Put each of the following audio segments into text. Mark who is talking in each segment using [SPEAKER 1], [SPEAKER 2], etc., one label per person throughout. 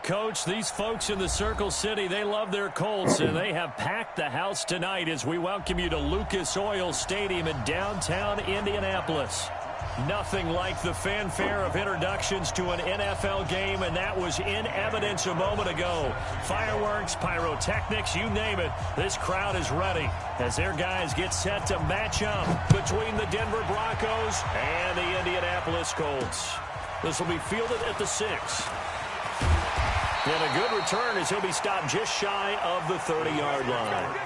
[SPEAKER 1] Coach, these folks in the Circle City, they love their Colts, and they have packed the house tonight as we welcome you to Lucas Oil Stadium in downtown Indianapolis. Nothing like the fanfare of introductions to an NFL game, and that was in evidence a moment ago. Fireworks, pyrotechnics, you name it, this crowd is ready as their guys get set to match up between the Denver Broncos and the Indianapolis Colts. This will be fielded at the 6. And a good return as he'll be stopped just shy of the 30-yard line.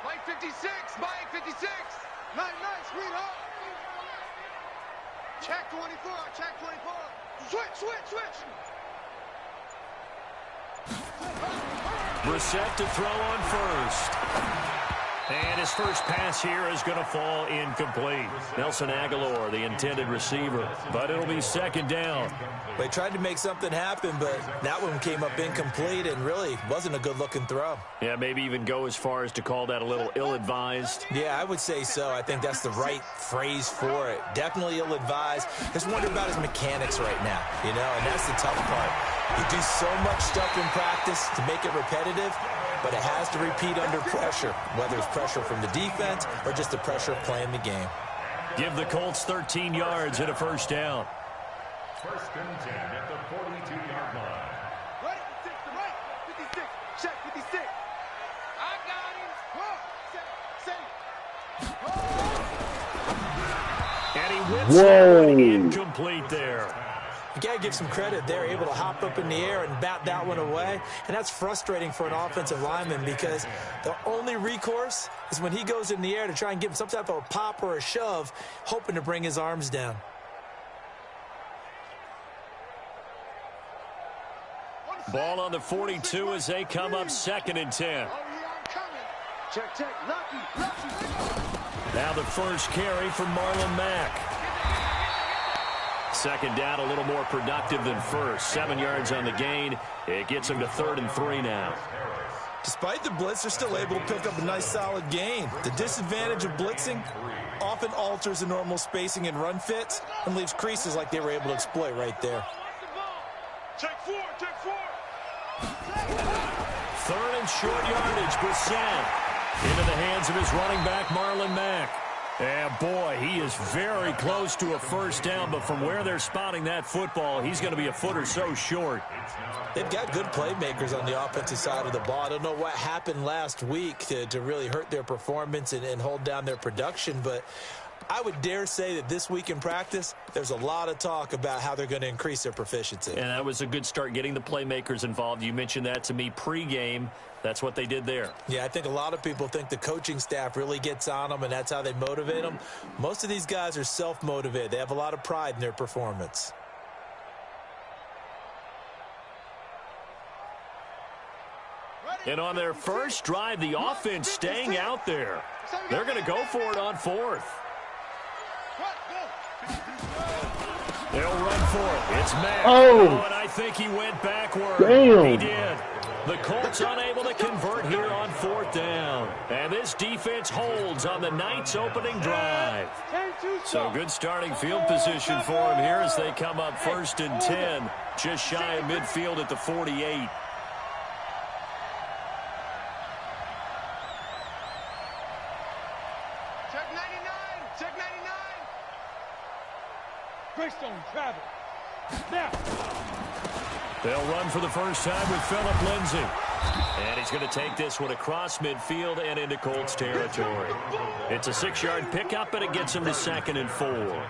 [SPEAKER 2] Mike 56, Mike 56. Nice, sweetheart. Check 24, check 24. Switch.
[SPEAKER 1] Brissett to throw on first. And his first pass here is going to fall incomplete. Nelson Aguilar, the intended receiver. But it'll be second down.
[SPEAKER 3] They tried to make something happen, but that one came up incomplete and really wasn't a good-looking throw.
[SPEAKER 1] Yeah, maybe even go as far as to call that a little ill-advised.
[SPEAKER 3] Yeah, I would say so. I think that's the right phrase for it. Definitely ill-advised. Just wonder about his mechanics right now, and that's the tough part. You do so much stuff in practice to make it repetitive, but it has to repeat under pressure, whether it's pressure from the defense or just the pressure of playing the game.
[SPEAKER 1] Give the Colts 13 yards and a first down.
[SPEAKER 4] First and 10 at the 42-yard line.
[SPEAKER 2] Right, 56, check 56. I got him.
[SPEAKER 1] And he whips it incomplete there.
[SPEAKER 3] You got to give some credit. They're able to hop up in the air and bat that one away. And that's frustrating for an offensive lineman because the only recourse is when he goes in the air to try and give him some type of a pop or a shove, hoping to bring his arms down.
[SPEAKER 1] Ball on the 42 as they come up second and 10.
[SPEAKER 2] Check, lucky.
[SPEAKER 1] Now the first carry for Marlon Mack. Second down, a little more productive than first. 7 yards on the gain. It gets him to 3rd and 3 now.
[SPEAKER 3] Despite the blitz, they're still able to pick up a nice, solid gain. The disadvantage of blitzing often alters the normal spacing and run fits and leaves creases like they were able to exploit right there.
[SPEAKER 2] Check 4.
[SPEAKER 1] 3rd and short yardage. Brissett into the hands of his running back, Marlon Mack. And boy, he is very close to a first down, but from where they're spotting that football, he's going to be a foot or so short.
[SPEAKER 3] They've got good playmakers on the offensive side of the ball. I don't know what happened last week to really hurt their performance and hold down their production, but I would dare say that this week in practice, there's a lot of talk about how they're going to increase their proficiency.
[SPEAKER 1] And that was a good start, getting the playmakers involved. You mentioned that to me pregame. That's what they did there.
[SPEAKER 3] Yeah, I think a lot of people think the coaching staff really gets on them, and that's how they motivate them. Most of these guys are self-motivated. They have a lot of pride in their performance.
[SPEAKER 1] And on their first drive, the offense staying out there. They're going to go for it on 4th. They'll run for it. It's Mack.
[SPEAKER 5] Oh,
[SPEAKER 1] and I think he went backward.
[SPEAKER 5] Damn.
[SPEAKER 1] He did. The Colts unable to convert here on 4th down. And this defense holds on the night's opening drive. So good starting field position for him here as they come up 1st and 10. Just shy of midfield at the 48.
[SPEAKER 2] Travel. Now.
[SPEAKER 1] They'll run for the first time with Phillip Lindsay. And he's going to take this one across midfield and into Colts territory. It's a 6-yard pickup, and it gets him to 2nd and 4.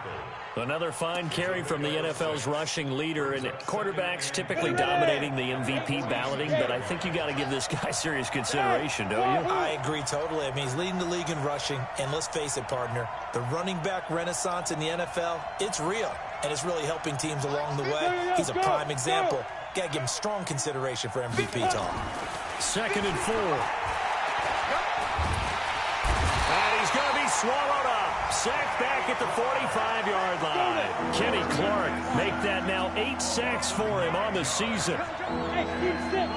[SPEAKER 1] Another fine carry from the NFL's rushing leader, and quarterbacks typically dominating the MVP balloting, but I think you got to give this guy serious consideration, don't you?
[SPEAKER 3] I agree totally. I mean, he's leading the league in rushing, and let's face it, partner, the running back renaissance in the NFL, it's real, and it's really helping teams along the way. He's a prime example. Got to give him strong consideration for MVP talk.
[SPEAKER 1] 2nd and 4. swallowed up. Sacked back at the 45-yard line. Kenny Clark make that now 8 sacks for him on the season.
[SPEAKER 2] Hey, keep sick.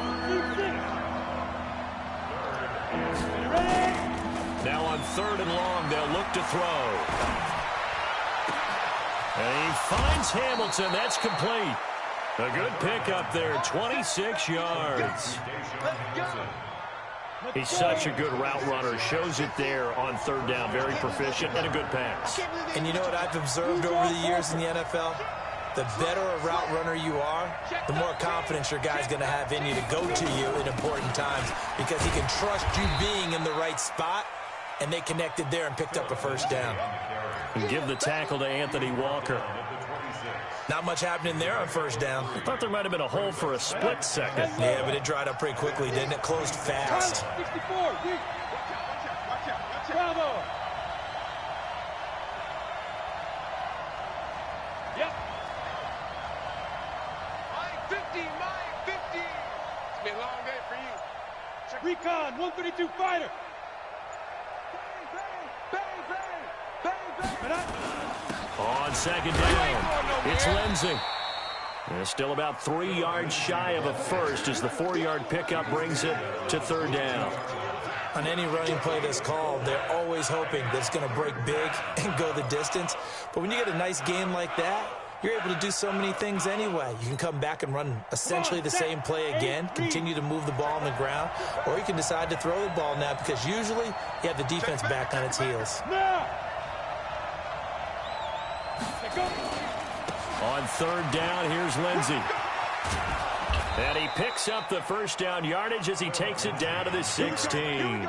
[SPEAKER 1] Now on 3rd and long, they'll look to throw. And he finds Hamilton. That's complete. A good pickup there, 26 yards. He's such a good route runner. Shows it there on 3rd down. Very proficient and a good pass.
[SPEAKER 3] And you know what I've observed over the years in the NFL? The better a route runner you are, the more confidence your guy's going to have in you to go to you in important times because he can trust you being in the right spot, and they connected there and picked up a 1st down.
[SPEAKER 1] And give the tackle to Anthony Walker.
[SPEAKER 3] Not much happening there on 1st down.
[SPEAKER 1] I thought there might have been a hole for a split second.
[SPEAKER 3] Yeah, but it dried up pretty quickly, didn't it? Closed fast.
[SPEAKER 2] 64. Bravo. Yep. My 50. It's been a long day for you. Recon, 132 fighter.
[SPEAKER 1] On 2nd down, it's Lindsey. And still about 3 yards shy of a first as the 4-yard pickup brings it to 3rd down.
[SPEAKER 3] On any running play that's called, they're always hoping that it's going to break big and go the distance. But when you get a nice game like that, you're able to do so many things anyway. You can come back and run essentially the same play again, continue to move the ball on the ground, or you can decide to throw the ball now because usually you have the defense back on its heels.
[SPEAKER 1] On 3rd down, here's Lindsey. And he picks up the 1st down yardage as he takes it down to the 16.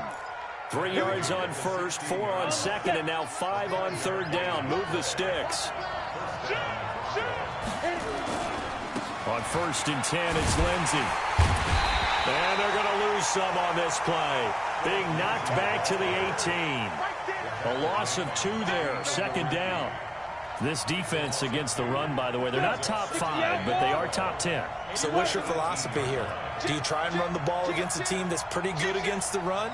[SPEAKER 1] 3 yards on 1st, 4 on 2nd, and now 5 on 3rd down. Move the sticks. On 1st and 10, it's Lindsey. And they're going to lose some on this play. Being knocked back to the 18. A loss of 2 there, 2nd down. This defense against the run, by the way, they're not top 5, but they are top 10.
[SPEAKER 3] So what's your philosophy here? Do you try and run the ball against a team that's pretty good against the run?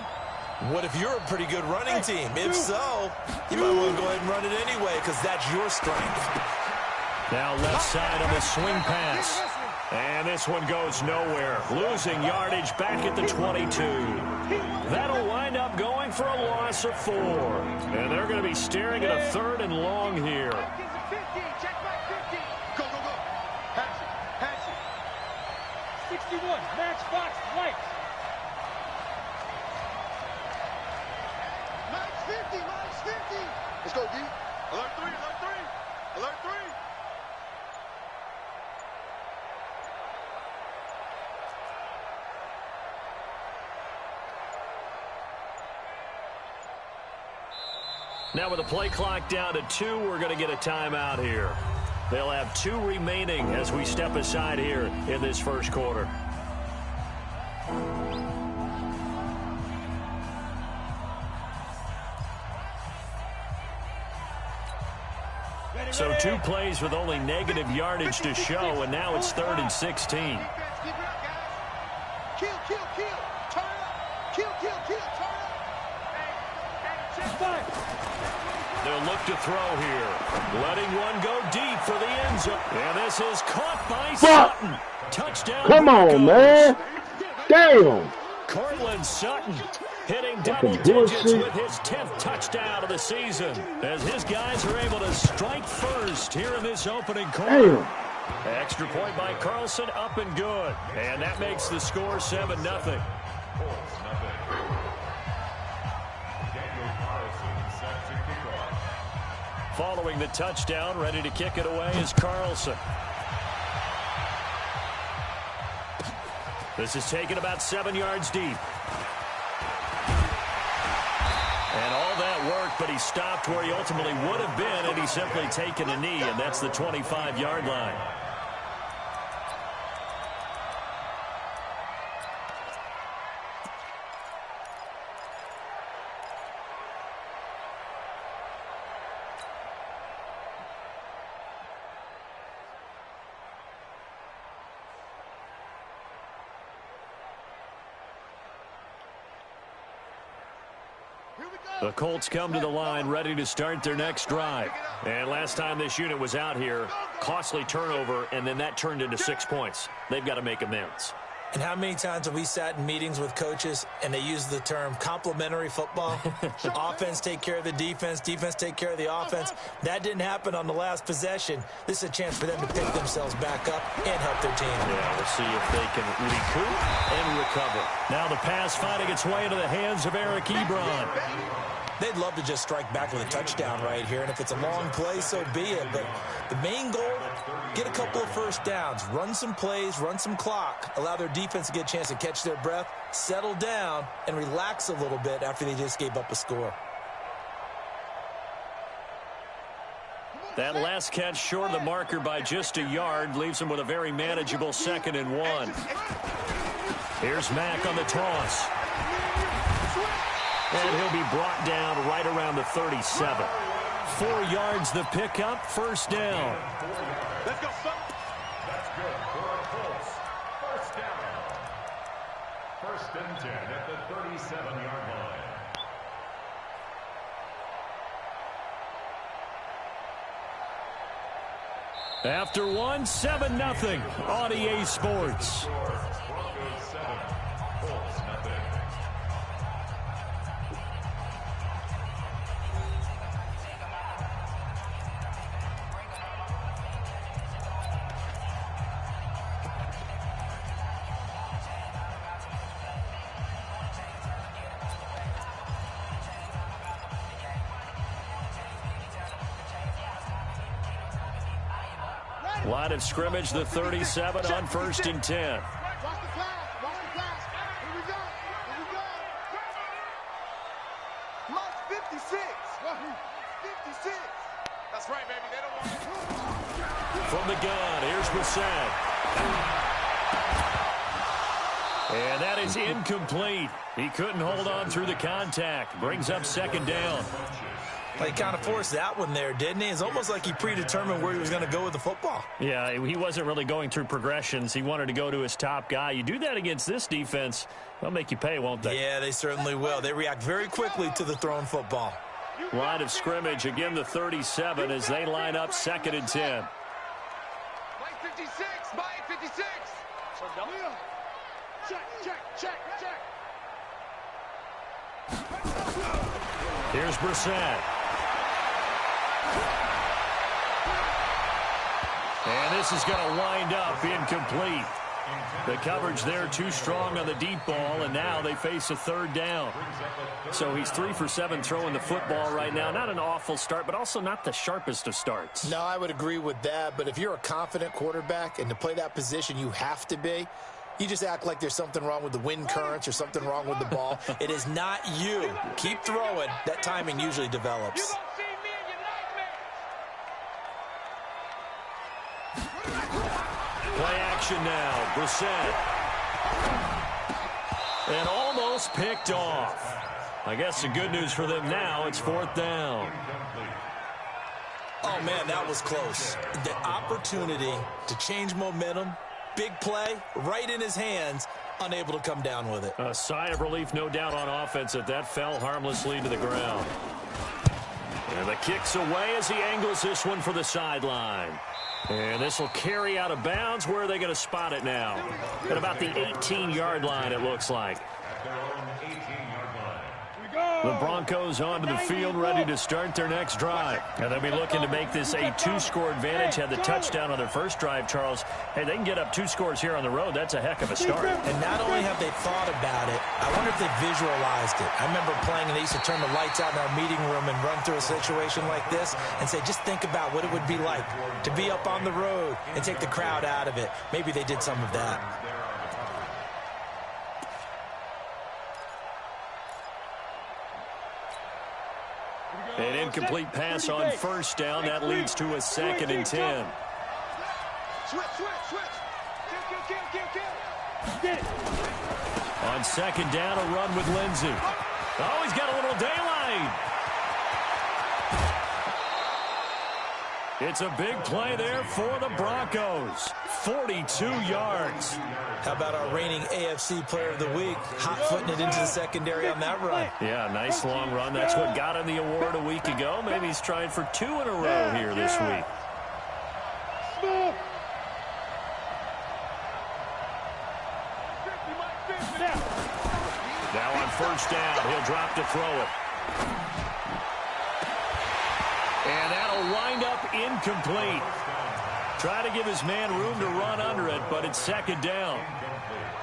[SPEAKER 3] What if you're a pretty good running team? If so, you might want to go ahead and run it anyway because that's your strength.
[SPEAKER 1] Now left side on the swing pass. And this one goes nowhere. Losing yardage back at the 22. That'll wind up going for a loss of 4. And they're going to be staring at a 3rd and long here.
[SPEAKER 2] Check back 50. Go. Pass it. 61. Matchbox White. Max 50. Let's go, D. Alert 3. Alert 3.
[SPEAKER 1] Now with the play clock down to 2, we're going to get a timeout here. They'll have 2 remaining as we step aside here in this 1st quarter. So 2 plays with only negative yardage to show, and now it's 3rd and 16.
[SPEAKER 2] Kill. Turn up. Kill. Turn up. Check back.
[SPEAKER 1] They'll look to throw here. Letting one go deep for the end zone. And this is caught by Sutton. Touchdown.
[SPEAKER 5] Come on, man. Damn.
[SPEAKER 1] Cortland Sutton hitting double digits with his 10th touchdown of the season as his guys are able to strike first here in this opening quarter.
[SPEAKER 5] Damn.
[SPEAKER 1] Extra point by Carlson, up and good. And that makes the score 7-0. Following the touchdown, ready to kick it away is Carlson. This is taken about 7 yards deep. And all that work, but he stopped where he ultimately would have been, and he's simply taken a knee, and that's the 25-yard line.
[SPEAKER 2] Here we
[SPEAKER 1] The Colts come to the line ready to start their next drive. And last time this unit was out here, costly turnover, and then that turned into 6 points. They've got to make amends.
[SPEAKER 3] And how many times have we sat in meetings with coaches and they use the term complementary football? Offense take care of the defense, defense take care of the offense. That didn't happen on the last possession. This is a chance for them to pick themselves back up and help their team.
[SPEAKER 1] Yeah, we'll see if they can recoup and recover. Now the pass finding its way into the hands of Eric Ebron.
[SPEAKER 3] They'd love to just strike back with a touchdown right here, and if it's a long play, so be it. But the main goal, get a couple of first downs, run some plays, run some clock, allow their defense to get a chance to catch their breath, settle down, and relax a little bit after they just gave up a score.
[SPEAKER 1] That last catch short of the marker by just a yard leaves them with a very manageable 2nd and 1. Here's Mack on the toss. And he'll be brought down right around the 37. 4 yards the pickup, first down.
[SPEAKER 2] Let's go, son.
[SPEAKER 4] That's good for the Colts. First down. 1st and 10 at the 37-yard line.
[SPEAKER 1] After 7-0 on EA Sports.
[SPEAKER 4] Broncos 7, Colts nothing.
[SPEAKER 1] Line of scrimmage, the 37 on 1st and 10.
[SPEAKER 2] Watch the pass. Watch the pass. Here we go. Here we go. Mark 56. 56. That's right, baby. They don't want
[SPEAKER 1] From the gun, here's Brissett. And that is incomplete. He couldn't hold on through the contact. Brings up 2nd down.
[SPEAKER 3] He kind of forced that one there, didn't he? It's almost like he predetermined where he was going to go with the football.
[SPEAKER 1] Yeah, he wasn't really going through progressions. He wanted to go to his top guy. You do that against this defense, they'll make you pay, won't they?
[SPEAKER 3] Yeah, they certainly will. They react very quickly to the thrown football.
[SPEAKER 1] Line of scrimmage, again the 37 as they line up 2nd and 10.
[SPEAKER 2] Mike 56. Mike 56. Check.
[SPEAKER 1] Here's Brissett. And this is going to wind up incomplete. The coverage there too strong on the deep ball, and now they face a 3rd down. So he's 3 for 7 throwing the football right now. Not an awful start, but also not the sharpest of starts.
[SPEAKER 6] No, I would agree with that. But if you're a confident quarterback and to play that position you have to be, you just act like there's something wrong with the wind currents or something wrong with the ball.
[SPEAKER 3] It is not you. Keep throwing. That timing usually develops.
[SPEAKER 1] Play action now. Brissett. And almost picked off. I guess the good news for them now, it's 4th down.
[SPEAKER 3] Oh, man, that was close. The opportunity to change momentum, big play, right in his hands, unable to come down with it.
[SPEAKER 1] A sigh of relief, no doubt, on offense that fell harmlessly to the ground. And the kick's away as he angles this one for the sideline. And this will carry out of bounds. Where are they going to spot it now? At about the 18-yard line, it looks like.
[SPEAKER 4] At their own 18-yard line.
[SPEAKER 1] The Broncos onto the field, ready to start their next drive. And they'll be looking to make this a 2-score advantage. Had the touchdown on their first drive, Charles. Hey, they can get up 2 scores here on the road. That's a heck of a start.
[SPEAKER 3] And not only have they thought about it, I wonder if they visualized it. I remember playing, and they used to turn the lights out in our meeting room and run through a situation like this and say, just think about what it would be like to be up on the road and take the crowd out of it. Maybe they did some of that.
[SPEAKER 1] An incomplete pass on first down. That leads to a 2nd and 10.
[SPEAKER 2] Switch. Kill.
[SPEAKER 1] On 2nd down, a run with Lindsey. Oh, he's got a little daylight. It's a big play there for the Broncos. 42 yards.
[SPEAKER 3] How about our reigning AFC Player of the Week, hot-footing it into the secondary on that run?
[SPEAKER 1] Yeah, nice long run. That's what got him the award a week ago. Maybe he's trying for 2 in a row here this week. Now on first down, he'll drop to throw it. And that'll wind up incomplete. Try to give his man room to run under it, but it's second down.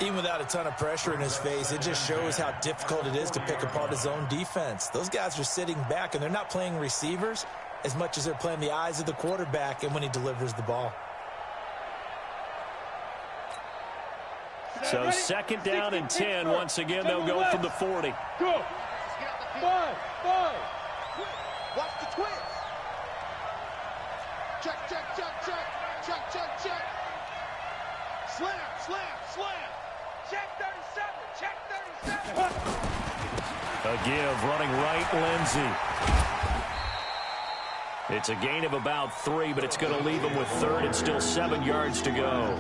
[SPEAKER 3] Even without a ton of pressure in his face, it just shows how difficult it is to pick apart his own defense. Those guys are sitting back, and they're not playing receivers as much as they're playing the eyes of the quarterback and when he delivers the ball.
[SPEAKER 1] So second down and 10. Once again, they'll go from the 40.
[SPEAKER 2] Go. 5. Watch the twins. Check. Slam. Check 37.
[SPEAKER 1] A give running right, Lindsey. It's a gain of about 3, but it's going to leave him with third and still 7 yards to go.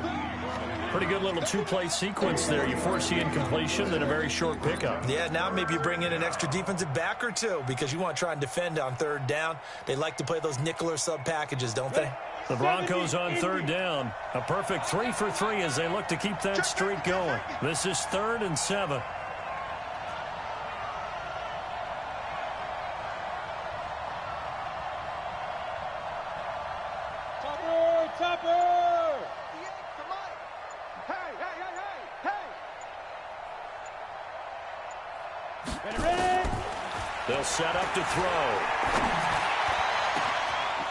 [SPEAKER 1] Pretty good little two-play sequence there. You force the incompletion, then a very short pickup.
[SPEAKER 3] Yeah, now maybe you bring in an extra defensive back or two because you want to try and defend on third down. They like to play those nickel or sub packages, don't they?
[SPEAKER 1] The Broncos on third down. A perfect 3 for 3 as they look to keep that streak going. This is 3rd and 7.
[SPEAKER 2] Topper! Hey! Ready?
[SPEAKER 1] They'll set up to throw.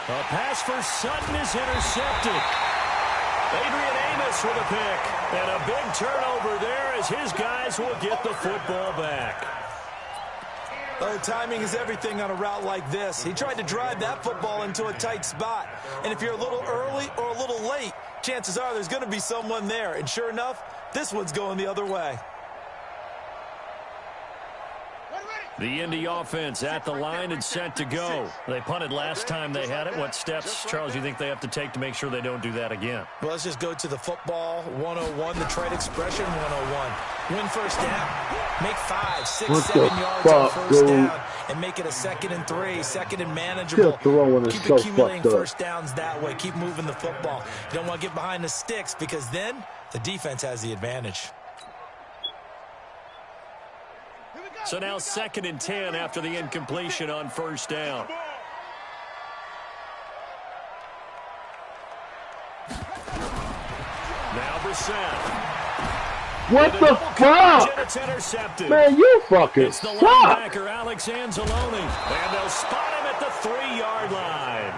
[SPEAKER 1] A pass for Sutton is intercepted. Adrian Amos with a pick. And a big turnover there as his guys will get the football back.
[SPEAKER 3] Oh, timing is everything on a route like this. He tried to drive that football into a tight spot. And if you're a little early or a little late, chances are there's going to be someone there. And sure enough, this one's going the other way.
[SPEAKER 1] The Indy offense at the line and set to go. They punted last time they had it. What steps, Charles, you think they have to take to make sure they don't do that again?
[SPEAKER 3] Well, let's just go to the football 101, the trade expression 101. Win first down. Make 5, 6, 7 yards on first down and make it a 2nd and 3, 2nd and manageable. Keep accumulating first downs that way. Keep moving the football. You don't want to get behind the sticks because then the defense has the advantage.
[SPEAKER 1] So now 2nd and 10 after the incompletion on first down. Now Brissett.
[SPEAKER 5] What the fuck?
[SPEAKER 1] It's intercepted.
[SPEAKER 5] Man, you fucking
[SPEAKER 1] It's the
[SPEAKER 5] suck.
[SPEAKER 1] linebacker, Alex Anzalone. And they'll spot him at the 3-yard line.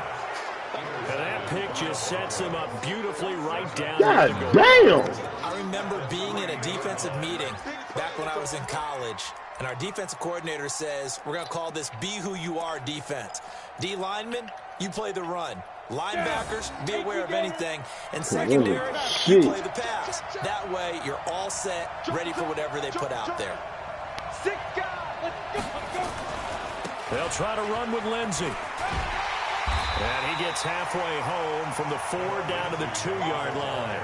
[SPEAKER 1] And that pick just sets him up beautifully right down
[SPEAKER 5] God
[SPEAKER 1] at the goal.
[SPEAKER 5] damn.
[SPEAKER 3] I remember being in a defensive meeting back when I was in college, and our defensive coordinator says, we're going to call this Be Who You Are defense. D linemen, you play the run. Linebackers, be aware of anything. And secondary, you play the pass. That way, you're all set, ready for whatever they put out there.
[SPEAKER 2] 6 guys, let's go.
[SPEAKER 1] They'll try to run with Lindsey. And he gets halfway home from the 4 down to the 2-yard line.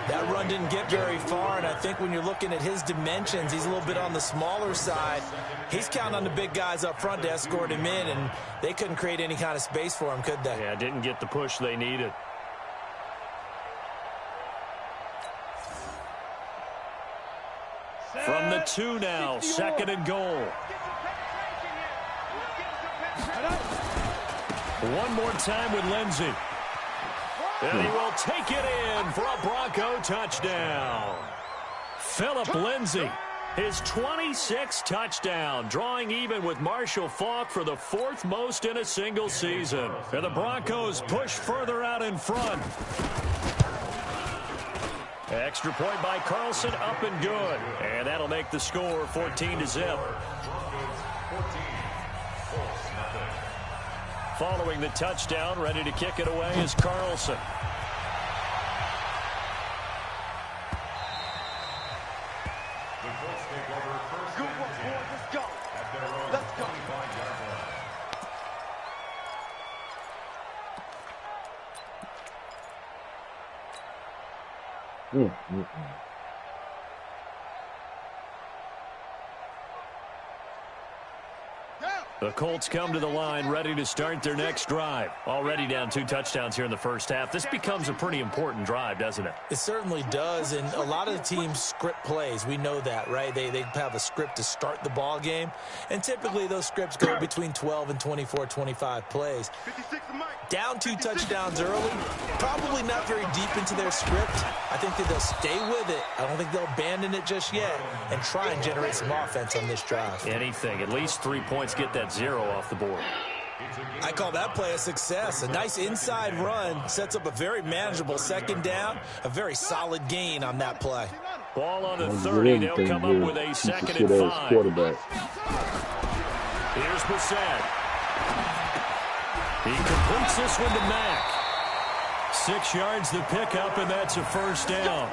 [SPEAKER 3] That run didn't get very far, and I think when you're looking at his dimensions, he's a little bit on the smaller side. He's counting on the big guys up front to escort him in, and they couldn't create any kind of space for him, could they?
[SPEAKER 1] Yeah, didn't get the push they needed. From the 2 now, 2nd and goal. One more time with Lindsey. And he will take it in for a Bronco touchdown. Phillip Lindsey, his 26th touchdown, drawing even with Marshall Faulk for the 4th most in a single season. And the Broncos push further out in front. Extra point by Carlson, up and good. And that'll make the score 14-0. Following the touchdown, ready to kick it away is Carlson. The Colts come to the line ready to start their next drive. Already down 2 touchdowns here in the first half. This becomes a pretty important drive, doesn't it?
[SPEAKER 3] It certainly does, and a lot of the teams script plays. We know that, right? They have a script to start the ball game, and typically those scripts go between 12 and 24, 25 plays. Down 2 touchdowns early, probably not very deep into their script. I think that they'll stay with it. I don't think they'll abandon it just yet and try and generate some offense on this drive.
[SPEAKER 1] Anything, at least 3 points, get that 0 off the board.
[SPEAKER 3] I call that play a success. A nice inside run sets up a very manageable second down, a very solid gain on that play.
[SPEAKER 1] Ball on the 30. They'll come up with a 2nd and 5. Here's Brissett. He completes this one to Mack. 6 yards the pickup, and that's a first down.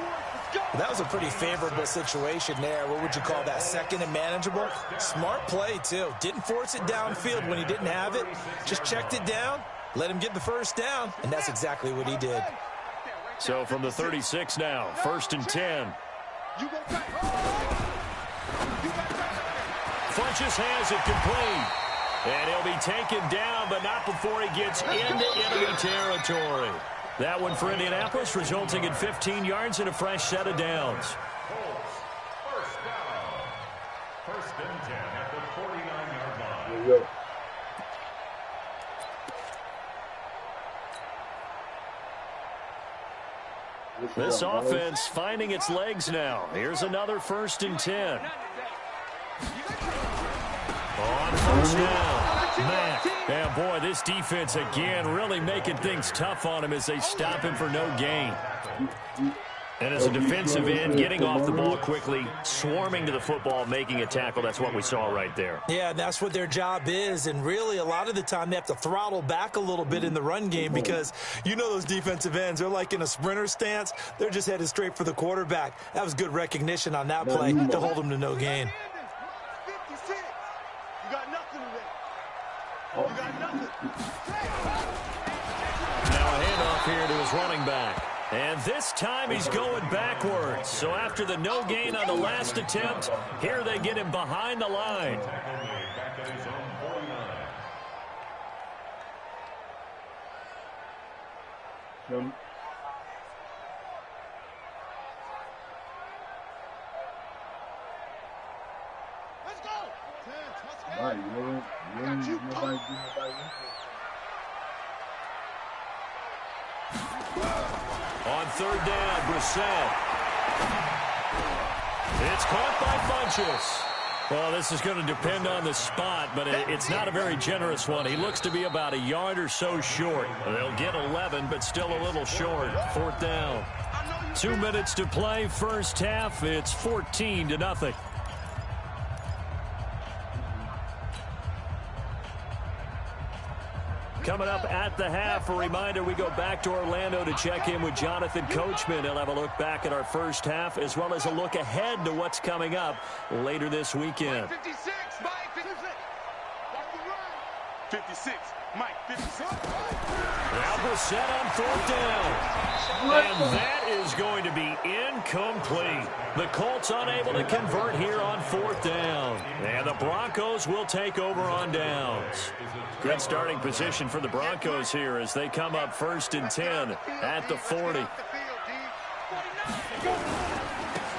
[SPEAKER 3] That was a pretty favorable situation there. What would you call that? 2nd and manageable? Smart play, too. Didn't force it downfield when he didn't have it. Just checked it down, let him get the first down, and that's exactly what he did.
[SPEAKER 1] So from the 36 now, 1st and 10. Funches has it complete. And he'll be taken down, but not before he gets into enemy territory. That one for Indianapolis, resulting in 15 yards and a fresh set of downs.
[SPEAKER 4] First down. 1st and 10 at the 49-yard line.
[SPEAKER 5] There you go.
[SPEAKER 1] This offense finding its legs now. Here's another 1st and 10. On 1st down, Mack. And boy, this defense again really making things tough on him as they stop him for no gain. And as a defensive end, getting off the ball quickly, swarming to the football, making a tackle. That's what we saw right there.
[SPEAKER 3] Yeah, that's what their job is. And really, a lot of the time, they have to throttle back a little bit in the run game because you know those defensive ends, they're like in a sprinter stance. They're just headed straight for the quarterback. That was good recognition on that play to hold them to no gain.
[SPEAKER 2] You got nothing.
[SPEAKER 1] Now a handoff here to his running back. And this time he's going backwards. So after the no gain on the last attempt, here they get him behind the line.
[SPEAKER 2] Let's go.
[SPEAKER 5] Right, nobody
[SPEAKER 1] On 3rd down, Brissett. It's caught by Funches. Well, this is going to depend on the spot, but it's not a very generous one. He looks to be about a yard or so short. They'll get 11, but still a little short. 4th down. 2 minutes to play, first half. It's 14-0. Coming up at the half, a reminder, we go back to Orlando to check in with Jonathan Coachman. He'll have a look back at our first half as well as a look ahead to what's coming up later this weekend.
[SPEAKER 2] 56, Mike 56. That's the run. 56, Mike 56.
[SPEAKER 1] Now Brissett on 4th down. And that is going to be incomplete. The Colts unable to convert here on 4th down. And the Broncos will take over on downs. Good starting position for the Broncos here as they come up 1st and 10 at the 40.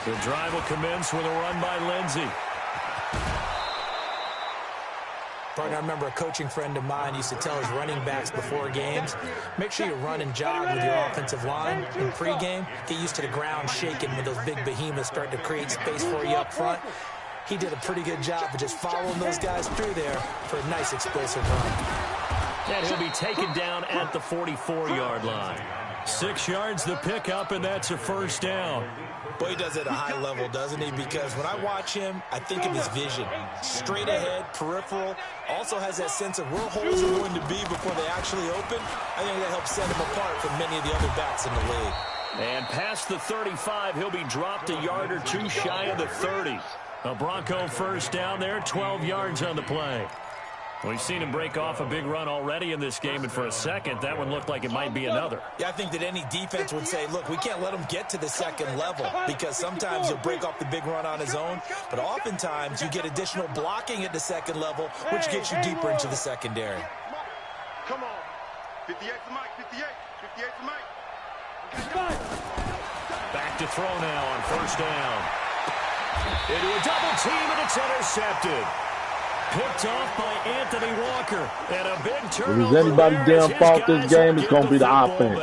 [SPEAKER 1] The drive will commence with a run by Lindsey.
[SPEAKER 3] Partner, I remember a coaching friend of mine used to tell his running backs before games, make sure you run and jog with your offensive line in pregame. Get used to the ground shaking when those big behemoths start to create space for you up front. He did a pretty good job of just following those guys through there for a nice explosive run.
[SPEAKER 1] And he'll be taken down at the 44-yard line. 6 yards the pickup, and that's a first down.
[SPEAKER 3] Boy, he does it at a high level, doesn't he? Because when I watch him, I think of his vision. Straight ahead, peripheral. Also has that sense of where holes are going to be before they actually open. I think that helps set him apart from many of the other backs in the league.
[SPEAKER 1] And past the 35, he'll be dropped a yard or two shy of the 30. A Bronco first down there, 12 yards on the play. We've seen him break off a big run already in this game, and for a second, that one looked like it might be another.
[SPEAKER 3] Yeah, I think that any defense would say, look, we can't let him get to the second level because sometimes he'll break off the big run on his own, but oftentimes you get additional blocking at the second level, which gets you deeper into the secondary.
[SPEAKER 2] Come on. 58 to Mike, 58. 58 to Mike.
[SPEAKER 1] Back to throw now on first down. Into a double team, and it's intercepted. Picked off by Anthony Walker. And a big turnover.
[SPEAKER 5] If it's anybody's damn fault this game, it's going to be the offense.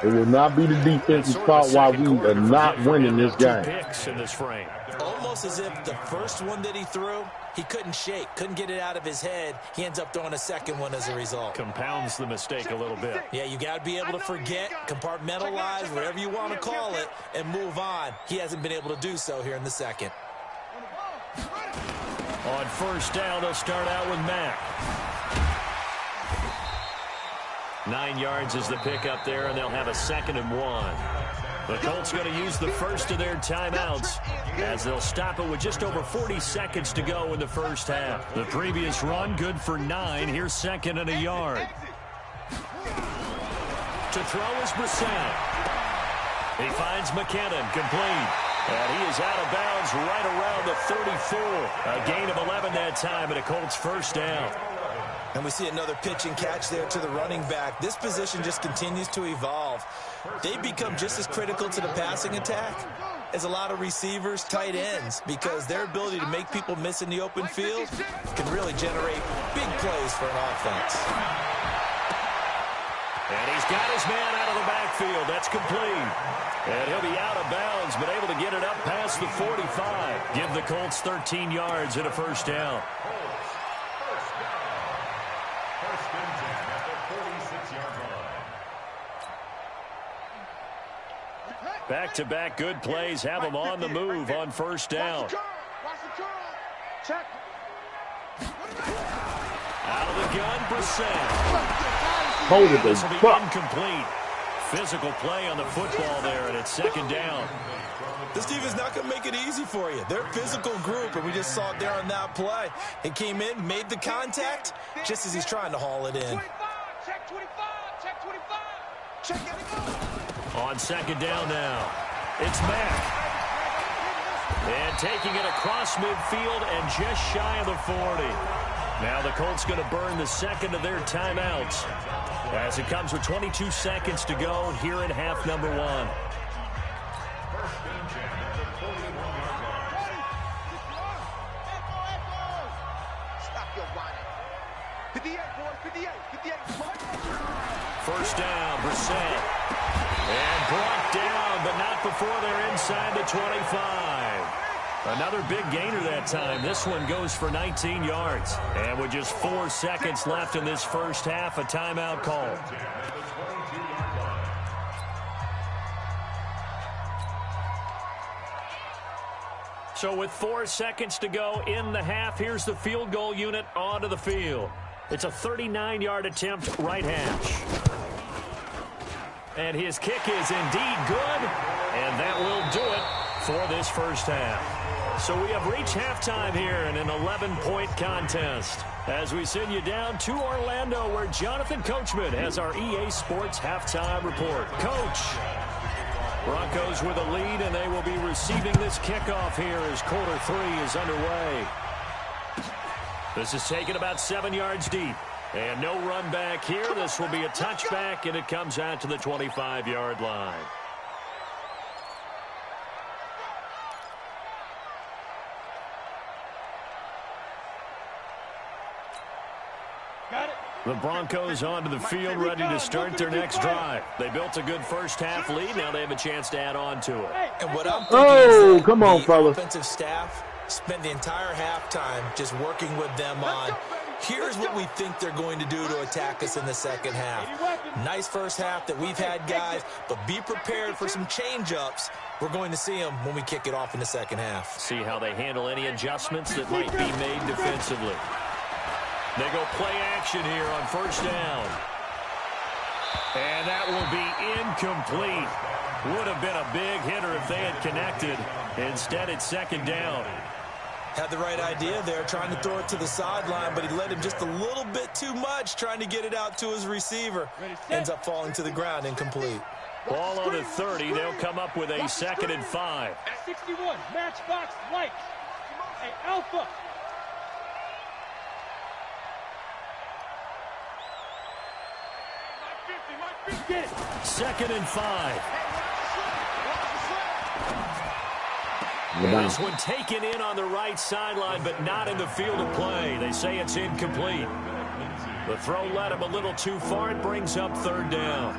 [SPEAKER 5] It will not be the defense's fault why we are not winning this game.
[SPEAKER 1] Picks in this frame.
[SPEAKER 3] Almost as if the first one that he threw, he couldn't shake, couldn't get it out of his head. He ends up throwing a second one as a result.
[SPEAKER 1] Compounds the mistake a little bit.
[SPEAKER 3] Yeah, you got to be able to forget, compartmentalize, whatever you want to call it, and move on. He hasn't been able to do so here in the second.
[SPEAKER 1] On first down, they'll start out with Mack. 9 yards is the pickup there, and they'll have a 2nd and 1. The Colts going to use the first of their timeouts as they'll stop it with just over 40 seconds to go in the first half. The previous run, good for 9. Here's 2nd and a yard. To throw is Brissett. He finds McKinnon, complete. And he is out of bounds right around the 34. A gain of 11 that time, and a Colts first down.
[SPEAKER 3] And we see another pitch and catch there to the running back. This position just continues to evolve. They become just as critical to the passing attack as a lot of receivers, tight ends, because their ability to make people miss in the open field can really generate big plays for an offense.
[SPEAKER 1] And he's got his man out of the backfield. That's complete. And he'll be out of bounds, but able to get it up past the 45. Give the Colts 13 yards and a first down.
[SPEAKER 4] First and 10 at the 46-yard line.
[SPEAKER 1] Back-to-back good plays have them on the move on first down.
[SPEAKER 2] Watch the curl. Check.
[SPEAKER 1] Out of the gun, Brissett.
[SPEAKER 5] Hold it,
[SPEAKER 1] This will be
[SPEAKER 5] fuck.
[SPEAKER 1] incomplete. Physical play on the football there, and it's 2nd down.
[SPEAKER 3] This team is not going to make it easy for you. They're a physical group, and we just saw it there on that play. He came in, made the contact, just as he's trying to haul it in.
[SPEAKER 2] 25. Check 25. Check 25. Check 25.
[SPEAKER 1] On 2nd down now, it's Mack. And taking it across midfield and just shy of the 40. Now the Colts going to burn the 2nd of their timeouts as it comes with 22 seconds to go here in half number 1.
[SPEAKER 4] First and 10 at the 41-yard line.
[SPEAKER 2] Stop your whining. 58, boys. 58.
[SPEAKER 1] First down, Brissett. And brought down, but not before they're inside the 25. Another big gainer that time. This one goes for 19 yards. And with just 4 seconds left in this first half, a timeout call. So with 4 seconds to go in the half, here's the field goal unit onto the field. It's a 39-yard attempt, right hash. And his kick is indeed good, and that will do it for this first half. So we have reached halftime here in an 11-point contest as we send you down to Orlando, where Jonathan Coachman has our EA Sports halftime report. Coach, Broncos with a lead, and they will be receiving this kickoff here as quarter 3 is underway. This is taken about 7 yards deep. And no run back here. This will be a touchback, and it comes out to the 25-yard line. The Broncos onto the field, ready to start their next drive. They built a good first half lead. Now they have a chance to add on to it.
[SPEAKER 3] And what I'm thinking is that
[SPEAKER 5] come on,
[SPEAKER 3] the
[SPEAKER 5] fellas.
[SPEAKER 3] offensive staff spent the entire halftime just working with them on, here's what we think they're going to do to attack us in the second half. Nice first half that we've had, guys, but be prepared for some change-ups. We're going to see them when we kick it off in the second half.
[SPEAKER 1] See how they handle any adjustments that might be made defensively. They go play action here on first down. And that will be incomplete. Would have been a big hitter if they had connected. Instead, it's 2nd down.
[SPEAKER 3] Had the right idea there, trying to throw it to the sideline, but he led him just a little bit too much, trying to get it out to his receiver. Ends up falling to the ground, incomplete.
[SPEAKER 1] Ball on the 30. They'll come up with a 2nd and 5.
[SPEAKER 2] At 61, Matchbox Lights. A Alpha. Get it.
[SPEAKER 1] 2nd and 5. This one taken in on the right sideline, but not in the field of play. They say it's incomplete. The throw led him a little too far. It brings up 3rd down.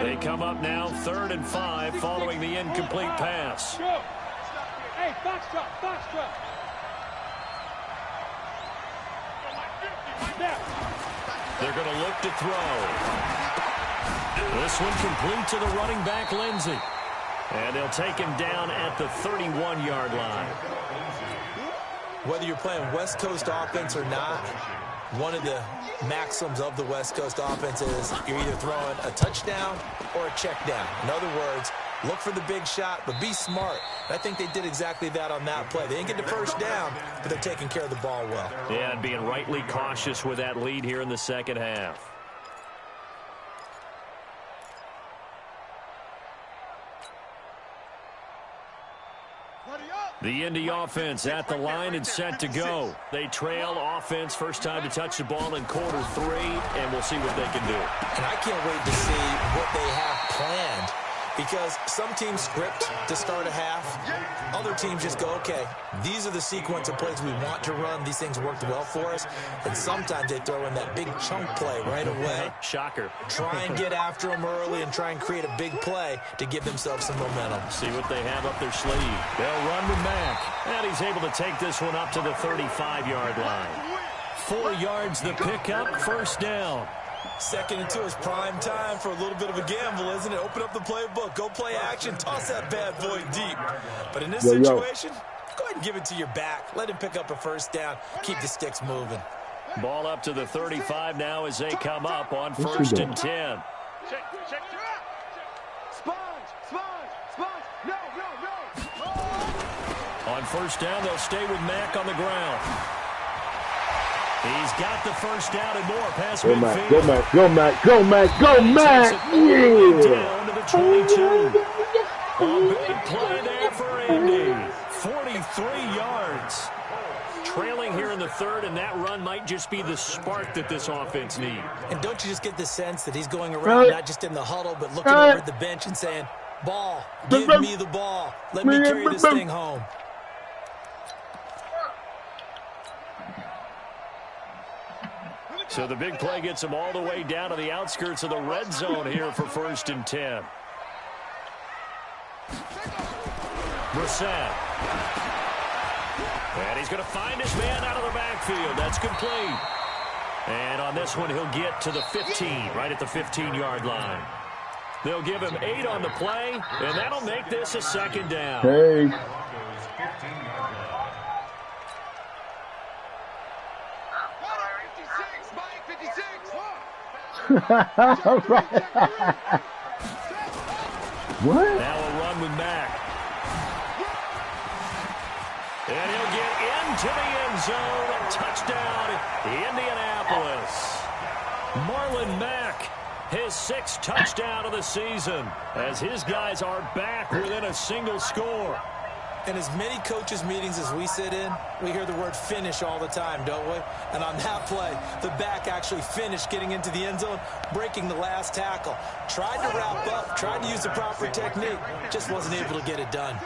[SPEAKER 1] They come up now 3rd and 5 following the incomplete pass.
[SPEAKER 2] Hey, Foxtrot, Foxtrot.
[SPEAKER 1] They're going to look to throw. This one complete to the running back, Lindsey. And they'll take him down at the 31-yard line.
[SPEAKER 3] Whether you're playing West Coast offense or not, one of the maxims of the West Coast offense is you're either throwing a touchdown or a check down. In other words, look for the big shot, but be smart. And I think they did exactly that on that play. They didn't get the first down, but they're taking care of the ball well.
[SPEAKER 1] Yeah, and being rightly cautious with that lead here in the second half. The Indy offense at the line and set to go. They trail offense, first time to touch the ball in quarter 3, and we'll see what they can do.
[SPEAKER 3] And I can't wait to see what they have planned, because some teams script to start a half. Other teams just go, okay, these are the sequence of plays we want to run. These things worked well for us. And sometimes they throw in that big chunk play right away.
[SPEAKER 1] Shocker.
[SPEAKER 3] Try and get after them early and try and create a big play to give themselves some momentum.
[SPEAKER 1] See what they have up their sleeve. They'll run with Mack. And he's able to take this one up to the 35-yard line. 4 yards the pickup, 1st down.
[SPEAKER 3] 2nd and 2 is prime time for a little bit of a gamble, isn't it? Open up the playbook, go play action, toss that bad boy deep. But in this situation, go ahead and give it to your back. Let him pick up a 1st down. Keep the sticks moving.
[SPEAKER 1] Ball up to the 35 now as they come up on 1st and 10.
[SPEAKER 2] Check. Sponge. No.
[SPEAKER 1] On 1st down, they'll stay with Mack on the ground. He's got the 1st down and more past midfield.
[SPEAKER 5] Go, Mack.
[SPEAKER 1] Yeah. Down to the 22. A big play there for Indy. 43 yards. Trailing here in the 3rd, and that run might just be the spark that this offense needs.
[SPEAKER 3] And don't you just get the sense that he's going around, not just in the huddle, but looking over at the bench and saying, ball, give me the ball. Let me carry this thing home.
[SPEAKER 1] So the big play gets them all the way down to the outskirts of the red zone here for 1st and 10. Brissett. And he's going to find his man out of the backfield. That's complete. And on this one, he'll get to the 15, right at the 15-yard line. They'll give him 8 on the play, and that'll make this a 2nd down.
[SPEAKER 5] Hey. What?
[SPEAKER 1] Now a run with Mack. And he'll get into the end zone. Touchdown, Indianapolis. Marlon Mack, his 6th touchdown of the season, as his guys are back within a single score.
[SPEAKER 3] In as many coaches' meetings as we sit in, we hear the word finish all the time, don't we? And on that play, the back actually finished getting into the end zone, breaking the last tackle. Tried to wrap up, tried to use the proper technique, just wasn't able to get it done.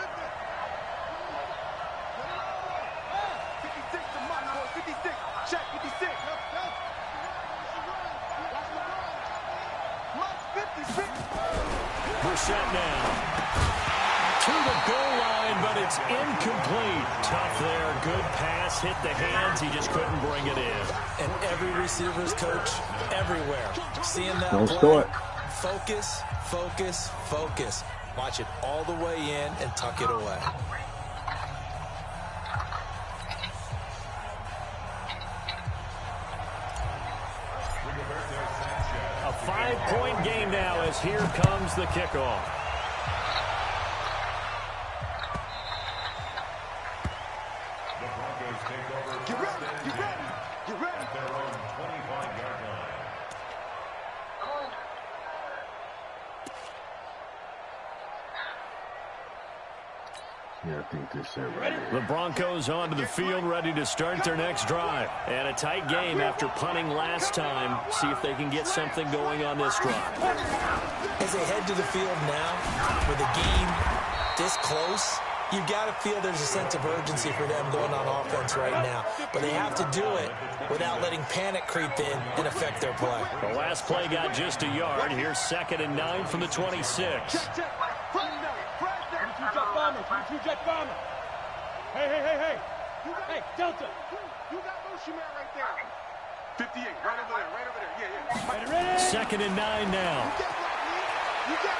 [SPEAKER 1] Brissett now to the goal line, but it's incomplete. Tough there. Good pass. Hit the hands. He just couldn't bring it in.
[SPEAKER 3] And every receiver's coach everywhere seeing that
[SPEAKER 5] Don't
[SPEAKER 3] play.
[SPEAKER 5] start.
[SPEAKER 3] Focus, focus, focus. Watch it all the way in and tuck it away.
[SPEAKER 1] A 5-point game now as here comes the kickoff.
[SPEAKER 2] Get ready, get ready, get ready.
[SPEAKER 4] At their own 25-yard line.
[SPEAKER 5] Yeah, I think this is right here.
[SPEAKER 1] The Broncos onto the field, ready to start their next drive. And a tight game after punting last time. See if they can get something going on this drive.
[SPEAKER 3] As they head to the field now, with a game this close, you've got to feel there's a sense of urgency for them going on offense right now. But they have to do it without letting panic creep in and affect their play.
[SPEAKER 1] The last play got just a yard. Here's 2nd and 9 from the 26.
[SPEAKER 2] Hey. Hey, Delta. You got motion man right there. 58, right over there. Yeah. Ready?
[SPEAKER 1] 2nd and 9 now.
[SPEAKER 2] You got